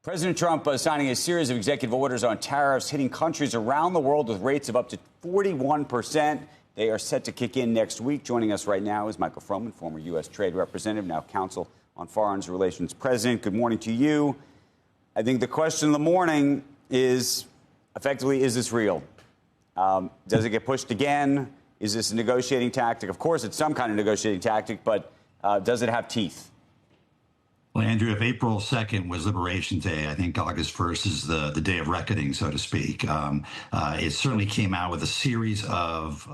President Trump signing a series of executive orders on tariffs hitting countries around the world with rates of up to 41%. They are set to kick in next week. Joining us right now is Michael Froman, former U.S. Trade Representative, now Counsel on Foreign Relations President. Good morning to you. I think the question of the morning is, effectively, is this real? Does it get pushed again? Is this a negotiating tactic? Of course, it's some kind of negotiating tactic, but does it have teeth? Well, Andrew, if April 2nd was Liberation Day, I think August 1st is the day of reckoning, so to speak. It certainly came out with a series of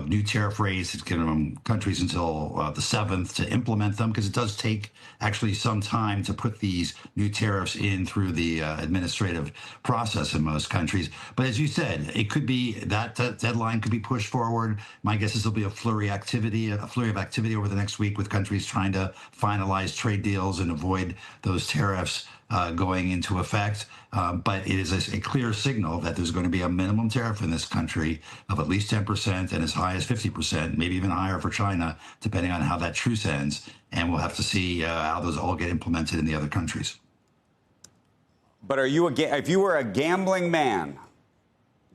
new tariff rates. It's given them countries until the 7th to implement them, because it does take actually some time to put these new tariffs in through the administrative process in most countries. But as you said, it could be that deadline could be pushed forward. My guess is there'll be a flurry of activity over the next week with countries trying to finalize trade deals and avoid those tariffs going into effect. But it is a clear signal that there's going to be a minimum tariff in this country of at least 10% and as high as 50%, maybe even higher for China, depending on how that truce ends. And we'll have to see how those all get implemented in the other countries. But if you were a gambling man,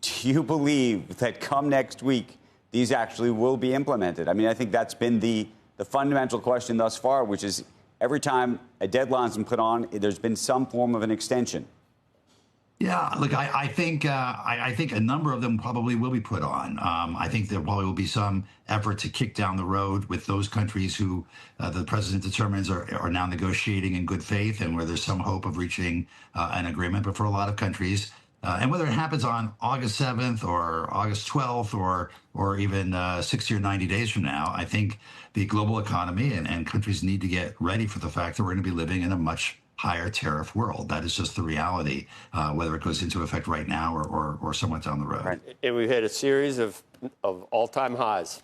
do you believe that come next week, these actually will be implemented? I mean, I think that's been the fundamental question thus far, which is, every time a deadline's been put on, there's been some form of an extension. Yeah, look, I think a number of them probably will be put on. I think there probably will be some effort to kick down the road with those countries who the president determines are now negotiating in good faith and where there's some hope of reaching an agreement. But for a lot of countries, and whether it happens on August 7th or August 12th or even 60 or 90 days from now, I think the global economy and countries need to get ready for the fact that we're going to be living in a much higher tariff world. That is just the reality, whether it goes into effect right now or somewhat down the road. Right. And we've had a series of all-time highs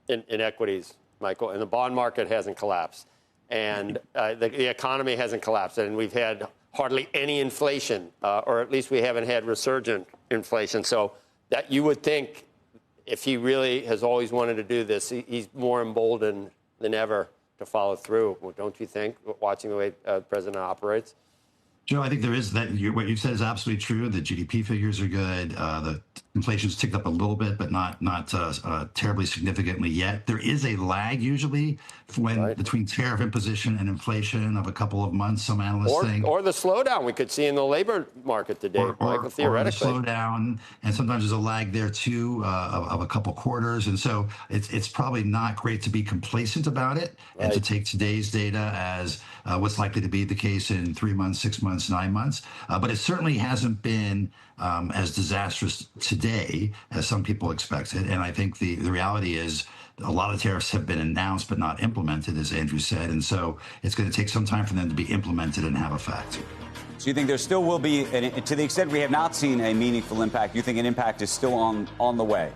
in equities, Michael, and the bond market hasn't collapsed. And the economy hasn't collapsed. And we've had hardly any inflation, or at least we haven't had resurgent inflation. So that you would think, if he really has always wanted to do this, he's more emboldened than ever to follow through. Well, don't you think, watching the way the president operates? Joe, I think there is that. What you said is absolutely true. The GDP figures are good. The inflation's ticked up a little bit, but not terribly significantly yet. There is a lag usually between tariff imposition and inflation of a couple of months. Some analysts think, or the slowdown we could see in the labor market today, Michael, theoretically. Or the slowdown, and sometimes there's a lag there too of a couple quarters, and so it's probably not great to be complacent about it and to take today's data as what's likely to be the case in 3 months, 6 months, 9 months. But it certainly hasn't been as disastrous today as some people expected. And I think the reality is a lot of tariffs have been announced but not implemented, as Andrew said. And so it's going to take some time for them to be implemented and have effect. So you think there still will be, to the extent we have not seen a meaningful impact, you think an impact is still on the way?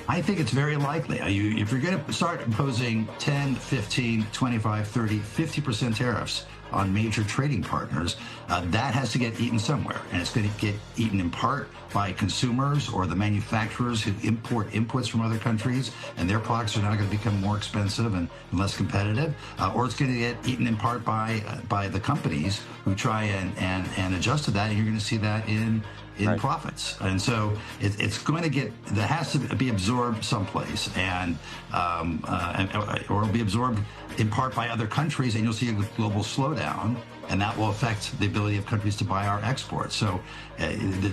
I think it's very likely. If you're going to start imposing 10, 15, 25, 30, 50% tariffs on major trading partners, that has to get eaten somewhere. And it's going to get eaten in part by consumers or the manufacturers who import inputs from other countries, and their products are now going to become more expensive and less competitive. Or it's going to get eaten in part by the companies who try and adjust to that, and you're going to see that in profits. And so it's going to that has to be absorbed someplace, or it'll be absorbed in part by other countries, and you'll see a global slowdown, and that will affect the ability of countries to buy our exports. So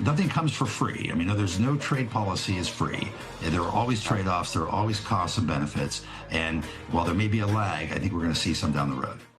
nothing comes for free. I mean, there's no trade policy is free. There are always trade-offs, there are always costs and benefits, and while there may be a lag, I think we're going to see some down the road.